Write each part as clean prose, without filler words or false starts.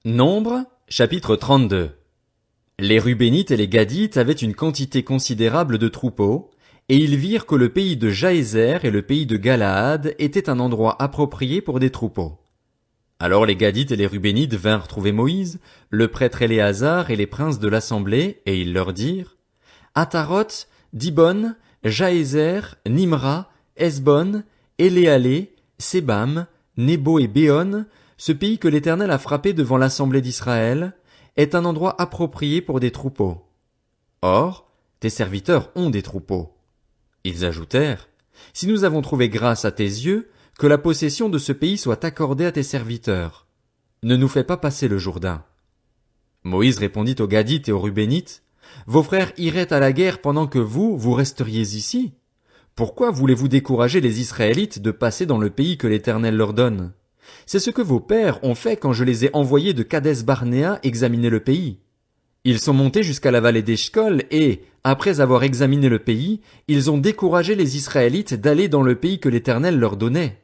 Nombre, chapitre 32. Les Rubénites et les Gadites avaient une quantité considérable de troupeaux, et ils virent que le pays de Jaézer et le pays de Galaad étaient un endroit approprié pour des troupeaux. Alors les Gadites et les Rubénites vinrent trouver Moïse, le prêtre Éléazar et les princes de l'assemblée, et ils leur dirent: Ataroth, Dibon, Jaézer, Nimra, Hesbon, Éléalé, Sébam, Nebo et Béon, ce pays que l'Éternel a frappé devant l'assemblée d'Israël, est un endroit approprié pour des troupeaux. Or, tes serviteurs ont des troupeaux. Ils ajoutèrent: Si nous avons trouvé grâce à tes yeux, que la possession de ce pays soit accordée à tes serviteurs. Ne nous fais pas passer le Jourdain. Moïse répondit aux Gadites et aux Rubénites: Vos frères iraient à la guerre pendant que vous resteriez ici. Pourquoi voulez-vous décourager les Israélites de passer dans le pays que l'Éternel leur donne? C'est ce que vos pères ont fait quand je les ai envoyés de Kadès-Barnéa examiner le pays. Ils sont montés jusqu'à la vallée d'Eshcol et, après avoir examiné le pays, ils ont découragé les Israélites d'aller dans le pays que l'Éternel leur donnait.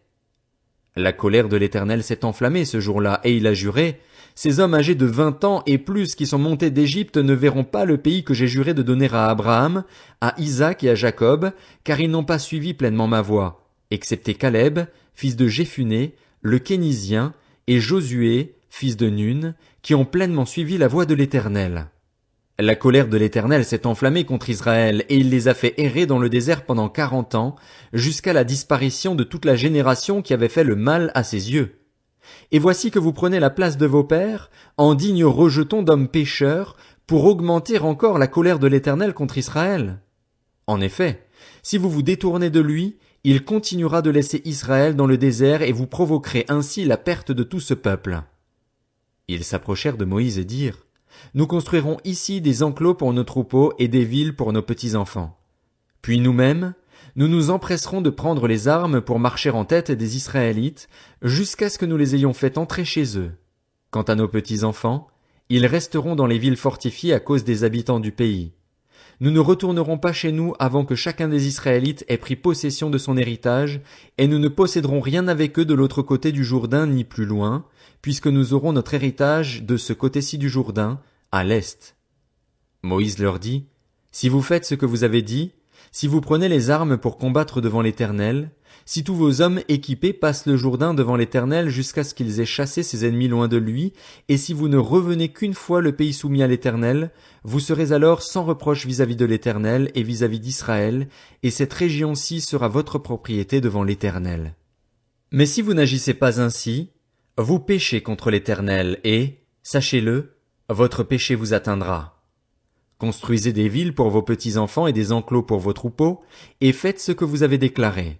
La colère de l'Éternel s'est enflammée ce jour-là, et il a juré: Ces hommes âgés de 20 ans et plus qui sont montés d'Égypte ne verront pas le pays que j'ai juré de donner à Abraham, à Isaac et à Jacob, car ils n'ont pas suivi pleinement ma voie, excepté Caleb, fils de Jéphuné, le Kénizien, et Josué, fils de Nun, qui ont pleinement suivi la voie de l'Éternel. La colère de l'Éternel s'est enflammée contre Israël, et il les a fait errer dans le désert pendant 40 ans, jusqu'à la disparition de toute la génération qui avait fait le mal à ses yeux. Et voici que vous prenez la place de vos pères, en dignes rejetons d'hommes pécheurs, pour augmenter encore la colère de l'Éternel contre Israël. En effet, si vous vous détournez de lui, il continuera de laisser Israël dans le désert et vous provoquerez ainsi la perte de tout ce peuple. Ils s'approchèrent de Moïse et dirent: Nous construirons ici des enclos pour nos troupeaux et des villes pour nos petits-enfants. Puis nous-mêmes, nous nous empresserons de prendre les armes pour marcher en tête des Israélites, jusqu'à ce que nous les ayons fait entrer chez eux. Quant à nos petits-enfants, ils resteront dans les villes fortifiées à cause des habitants du pays. Nous ne retournerons pas chez nous avant que chacun des Israélites ait pris possession de son héritage, et nous ne posséderons rien avec eux de l'autre côté du Jourdain ni plus loin, puisque nous aurons notre héritage de ce côté-ci du Jourdain, à l'est. Moïse leur dit: Si vous faites ce que vous avez dit, si vous prenez les armes pour combattre devant l'Éternel, si tous vos hommes équipés passent le Jourdain devant l'Éternel jusqu'à ce qu'ils aient chassé ses ennemis loin de lui, et si vous ne revenez qu'une fois le pays soumis à l'Éternel, vous serez alors sans reproche vis-à-vis de l'Éternel et vis-à-vis d'Israël, et cette région-ci sera votre propriété devant l'Éternel. Mais si vous n'agissez pas ainsi, vous péchez contre l'Éternel et, sachez-le, votre péché vous atteindra. Construisez des villes pour vos petits-enfants et des enclos pour vos troupeaux, et faites ce que vous avez déclaré.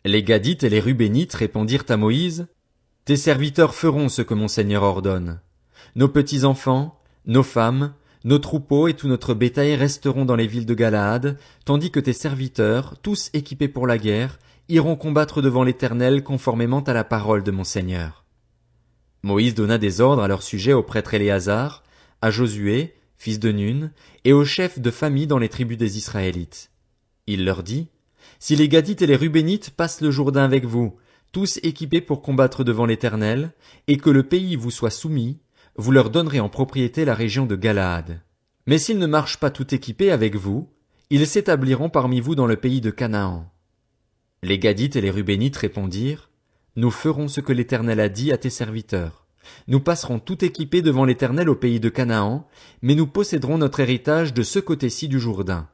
Les Gadites et les Rubénites répondirent à Moïse: Tes serviteurs feront ce que mon Seigneur ordonne. Nos petits-enfants, nos femmes, nos troupeaux et tout notre bétail resteront dans les villes de Galaad, tandis que tes serviteurs, tous équipés pour la guerre, iront combattre devant l'Éternel conformément à la parole de mon Seigneur. Moïse donna des ordres à leur sujet au prêtre Éléazar, à Josué, fils de Nun, et aux chefs de famille dans les tribus des Israélites. Il leur dit: Si les Gadites et les Rubénites passent le Jourdain avec vous, tous équipés pour combattre devant l'Éternel, et que le pays vous soit soumis, vous leur donnerez en propriété la région de Galaad. Mais s'ils ne marchent pas tout équipés avec vous, ils s'établiront parmi vous dans le pays de Canaan. Les Gadites et les Rubénites répondirent: Nous ferons ce que l'Éternel a dit à tes serviteurs. Nous passerons tout équipés devant l'Éternel au pays de Canaan, mais nous posséderons notre héritage de ce côté-ci du Jourdain.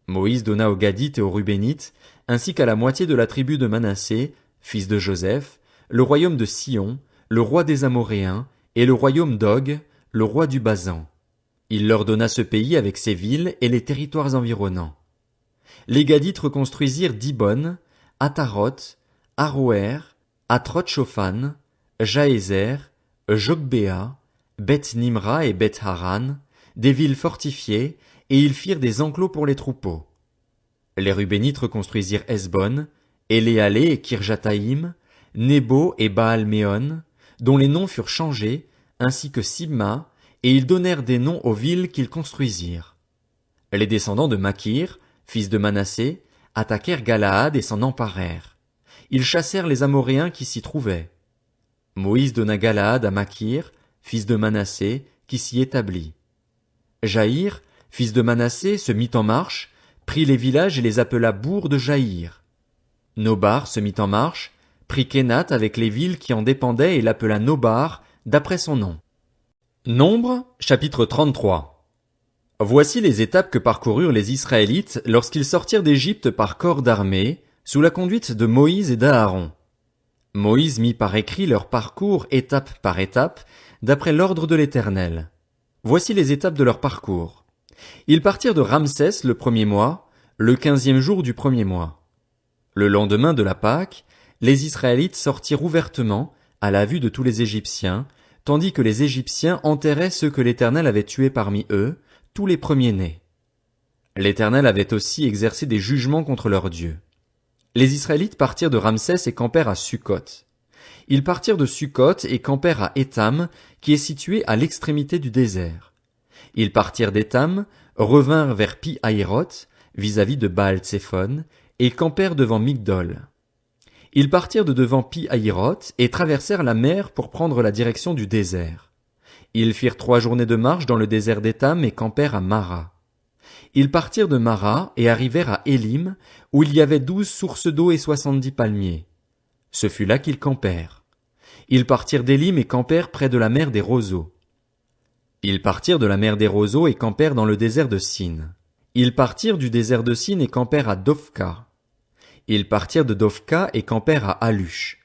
Moïse donna aux Gadites et aux Rubénites, ainsi qu'à la moitié de la tribu de Manassé, fils de Joseph, le royaume de Sion, le roi des Amoréens, et le royaume d'Og, le roi du Basan. Il leur donna ce pays avec ses villes et les territoires environnants. Les Gadites reconstruisirent Dibon, Ataroth, Aroer, Atroth-Shophan, Jaézer, Jogbéa, Beth-Nimra et Beth-Haran, des villes fortifiées, et ils firent des enclos pour les troupeaux. Les Rubénites reconstruisirent Hesbon, Éléalé et Kirjataïm, Nebo et Baal-Méon, dont les noms furent changés, ainsi que Sibma, et ils donnèrent des noms aux villes qu'ils construisirent. Les descendants de Makir, fils de Manassé, attaquèrent Galaad et s'en emparèrent. Ils chassèrent les Amoréens qui s'y trouvaient. Moïse donna Galaad à Makir, fils de Manassé, qui s'y établit. Jaïr, fils de Manassé, se mit en marche, prit les villages et les appela bourgs de Jaïr. Nobar se mit en marche, prit Kénath avec les villes qui en dépendaient et l'appela Nobar, d'après son nom. Nombre, chapitre 33. Voici les étapes que parcoururent les Israélites lorsqu'ils sortirent d'Égypte par corps d'armée, sous la conduite de Moïse et d'Aaron. Moïse mit par écrit leur parcours étape par étape, d'après l'ordre de l'Éternel. Voici les étapes de leur parcours. Ils partirent de Ramsès le premier mois, le 15e jour du premier mois. Le lendemain de la Pâque, les Israélites sortirent ouvertement, à la vue de tous les Égyptiens, tandis que les Égyptiens enterraient ceux que l'Éternel avait tués parmi eux, tous les premiers-nés. L'Éternel avait aussi exercé des jugements contre leurs dieux. Les Israélites partirent de Ramsès et campèrent à Sukkot. Ils partirent de Sukkot et campèrent à Étam, qui est situé à l'extrémité du désert. Ils partirent d'Étam, revinrent vers Pi-Hahiroth, vis-à-vis de Baal-Tséphon, et campèrent devant Migdol. Ils partirent de devant Pi-Hahiroth et traversèrent la mer pour prendre la direction du désert. Ils firent 3 journées de marche dans le désert d'Étam et campèrent à Mara. Ils partirent de Mara et arrivèrent à Élim, où il y avait 12 sources d'eau et 70 palmiers. Ce fut là qu'ils campèrent. Ils partirent d'Élim et campèrent près de la mer des roseaux. Ils partirent de la mer des roseaux et campèrent dans le désert de Sin. Ils partirent du désert de Sin et campèrent à Dofka. Ils partirent de Dofka et campèrent à Alush.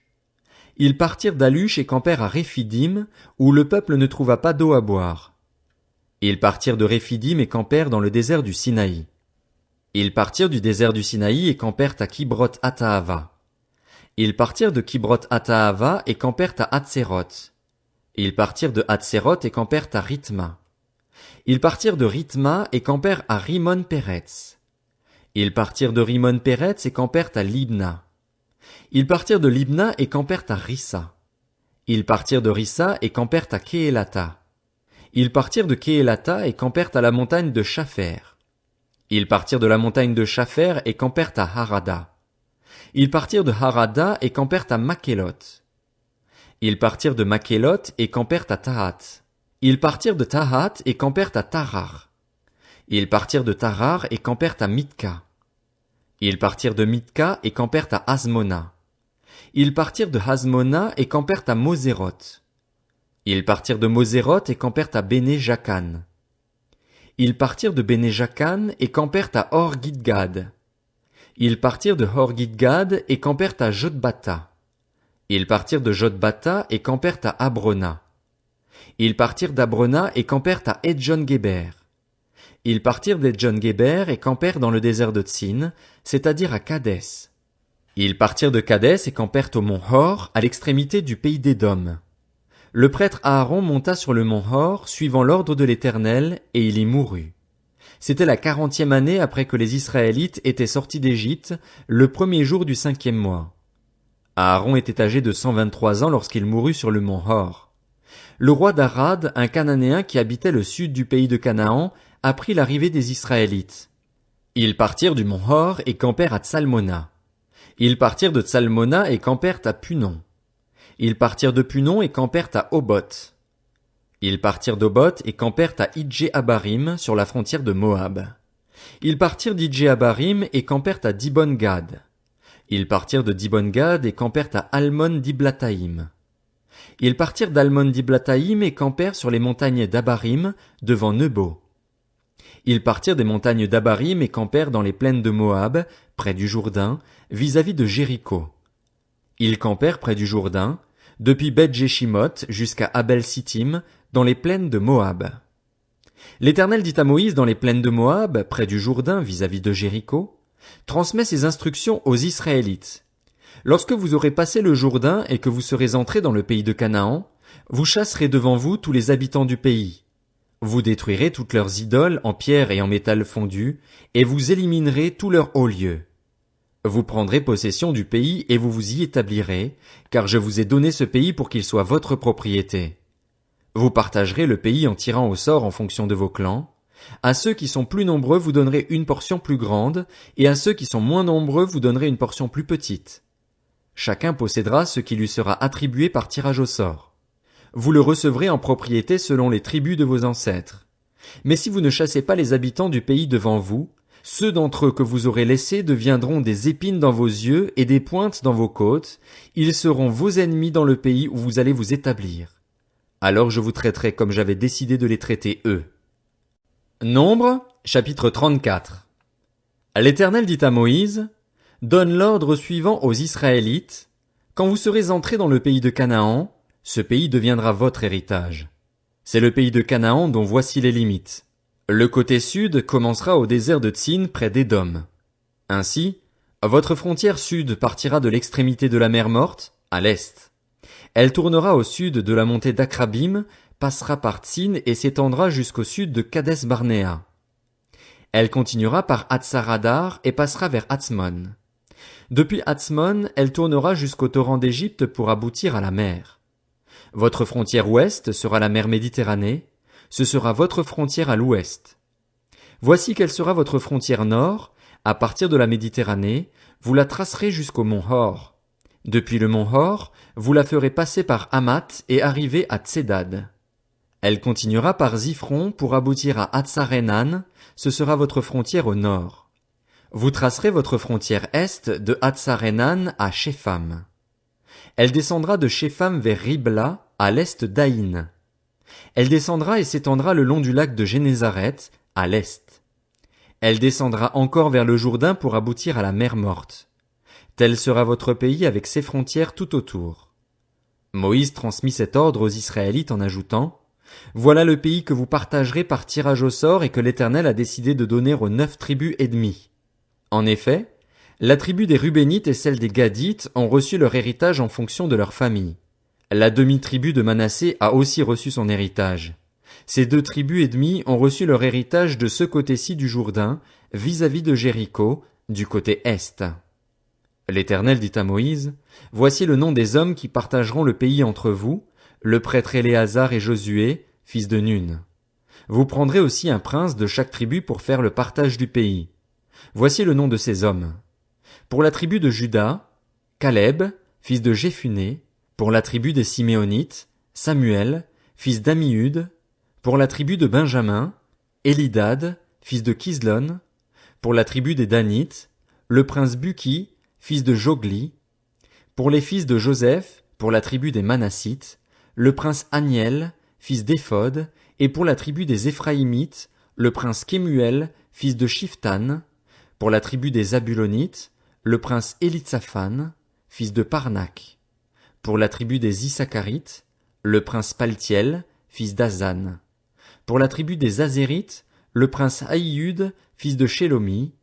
Ils partirent d'Alush et campèrent à Réphidim, où le peuple ne trouva pas d'eau à boire. Ils partirent de Réphidim et campèrent dans le désert du Sinaï. Ils partirent du désert du Sinaï et campèrent à Kibroth Hattaava. Ils partirent de Kibroth Hattaava et campèrent à Hatséroth. Ils partirent de Hatséroth et campèrent à Rithma. Ils partirent de Rithma et campèrent à Rimon-Péretz. Ils partirent de Rimon-Péretz et campèrent à Libna. Ils partirent de Libna et campèrent à Rissa. Ils partirent de Rissa et campèrent à Kéhélatha. Ils partirent de Kéhélatha et campèrent à la montagne de Shapher. Ils partirent de la montagne de Shapher et campèrent à Harada. Ils partirent de Harada et campèrent à Makhéloth. Ils partirent de Makhéloth et campèrent à Tahat. Ils partirent de Tahat et campèrent à Tarar. Ils partirent de Tarar et campèrent à Mitka. Ils partirent de Mitka et campèrent à Hasmona. Ils partirent de Hasmona et campèrent à Moséroth. Ils partirent de Moséroth et campèrent à Béné-Jacan. Ils partirent de Béné-Jacan et campèrent à Hor-Gidgad. Ils partirent de Hor-Gidgad et campèrent à Jotbata. Ils partirent de Jotbata et campèrent à Abrona. Ils partirent d'Abrona et campèrent à Edjon-Géber. Ils partirent d'Edjon-Géber et campèrent dans le désert de Tsin, c'est-à-dire à Kadès. Ils partirent de Kadès et campèrent au mont Hor, à l'extrémité du pays d'Édom. Le prêtre Aaron monta sur le mont Hor, suivant l'ordre de l'Éternel, et il y mourut. C'était la 40e année après que les Israélites étaient sortis d'Égypte, le premier jour du 5e mois. Aaron était âgé de 123 ans lorsqu'il mourut sur le mont Hor. Le roi d'Arad, un Cananéen qui habitait le sud du pays de Canaan, apprit l'arrivée des Israélites. Ils partirent du mont Hor et campèrent à Tsalmona. Ils partirent de Tsalmona et campèrent à Punon. Ils partirent de Punon et campèrent à Oboth. Ils partirent d'Oboth et campèrent à Idjé-Abarim sur la frontière de Moab. Ils partirent d'Idjé-Abarim et campèrent à Dibon-Gad. Ils partirent de Dibon-Gad et campèrent à Almon-Diblataïm. Ils partirent d'Almon-Diblataïm et campèrent sur les montagnes d'Abarim, devant Nebo. Ils partirent des montagnes d'Abarim et campèrent dans les plaines de Moab, près du Jourdain, vis-à-vis de Jéricho. Ils campèrent près du Jourdain, depuis Beth-Jéchimoth jusqu'à Abel-Sittim, dans les plaines de Moab. L'Éternel dit à Moïse dans les plaines de Moab, près du Jourdain, vis-à-vis de Jéricho, transmets ces instructions aux Israélites. Lorsque vous aurez passé le Jourdain et que vous serez entrés dans le pays de Canaan, vous chasserez devant vous tous les habitants du pays. Vous détruirez toutes leurs idoles en pierre et en métal fondu, et vous éliminerez tous leurs hauts lieux. Vous prendrez possession du pays et vous vous y établirez, car je vous ai donné ce pays pour qu'il soit votre propriété. Vous partagerez le pays en tirant au sort en fonction de vos clans. À ceux qui sont plus nombreux vous donnerez une portion plus grande, et à ceux qui sont moins nombreux vous donnerez une portion plus petite. Chacun possédera ce qui lui sera attribué par tirage au sort. vous le recevrez en propriété selon les tribus de vos ancêtres. Mais si vous ne chassez pas les habitants du pays devant vous, ceux d'entre eux que vous aurez laissés deviendront des épines dans vos yeux et des pointes dans vos côtes, ils seront vos ennemis dans le pays où vous allez vous établir. Alors je vous traiterai comme j'avais décidé de les traiter eux. Nombre, chapitre 34. L'Éternel dit à Moïse, donne l'ordre suivant aux Israélites, quand vous serez entrés dans le pays de Canaan, ce pays deviendra votre héritage. C'est le pays de Canaan dont voici les limites. Le côté sud commencera au désert de Tsin près d'Édom. Ainsi, votre frontière sud partira de l'extrémité de la mer Morte, à l'est. Elle tournera au sud de la montée d'Akrabim, passera par Tsin et s'étendra jusqu'au sud de Kades Barnéa. Elle continuera par Hatsaradar et passera vers Hatzmon. Depuis Hatzmon, elle tournera jusqu'au torrent d'Égypte pour aboutir à la mer. Votre frontière ouest sera la mer Méditerranée, ce sera votre frontière à l'ouest. Voici quelle sera votre frontière nord, à partir de la Méditerranée, vous la tracerez jusqu'au mont Hor. Depuis le mont Hor, vous la ferez passer par Hamath et arriver à Tsedad. Elle continuera par Ziphron pour aboutir à Hatsarenan, ce sera votre frontière au nord. Vous tracerez votre frontière est de Hatsarenan à Shepham. Elle descendra de Shepham vers Ribla, à l'est d'Aïn. Elle descendra et s'étendra le long du lac de Génézaret, à l'est. Elle descendra encore vers le Jourdain pour aboutir à la mer Morte. Tel sera votre pays avec ses frontières tout autour. Moïse transmit cet ordre aux Israélites en ajoutant, voilà le pays que vous partagerez par tirage au sort et que l'Éternel a décidé de donner aux 9 tribus et demie. En effet, la tribu des Rubénites et celle des Gadites ont reçu leur héritage en fonction de leur famille. La demi-tribu de Manassé a aussi reçu son héritage. Ces 2 tribus et demie ont reçu leur héritage de ce côté-ci du Jourdain, vis-à-vis de Jéricho, du côté est. L'Éternel dit à Moïse, voici le nom des hommes qui partageront le pays entre vous, le prêtre Éléazar et Josué, fils de Nun. Vous prendrez aussi un prince de chaque tribu pour faire le partage du pays. Voici le nom de ces hommes. Pour la tribu de Juda, Caleb, fils de Jéphuné. Pour la tribu des Siméonites, Samuel, fils d'Ammiud. Pour la tribu de Benjamin, Élidad, fils de Kislon. Pour la tribu des Danites, le prince Buki, fils de Jogli. Pour les fils de Joseph, pour la tribu des Manassites, le prince Aniel, fils d'Éphod, et pour la tribu des Éphraïmites, le prince Kemuel, fils de Shiftan. Pour la tribu des Zabulonites, le prince Élitsaphan, fils de Parnak. Pour la tribu des Issacharites, le prince Paltiel, fils d'Azan. Pour la tribu des Azérites, le prince Aïud, fils de Shelomi.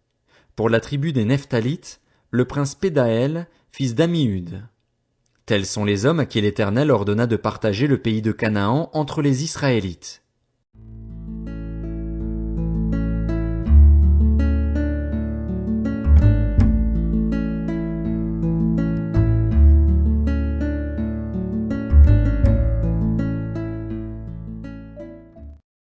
Pour la tribu des Nephtalites, le prince Pédaël, fils d'Ammiud. Tels sont les hommes à qui l'Éternel ordonna de partager le pays de Canaan entre les Israélites.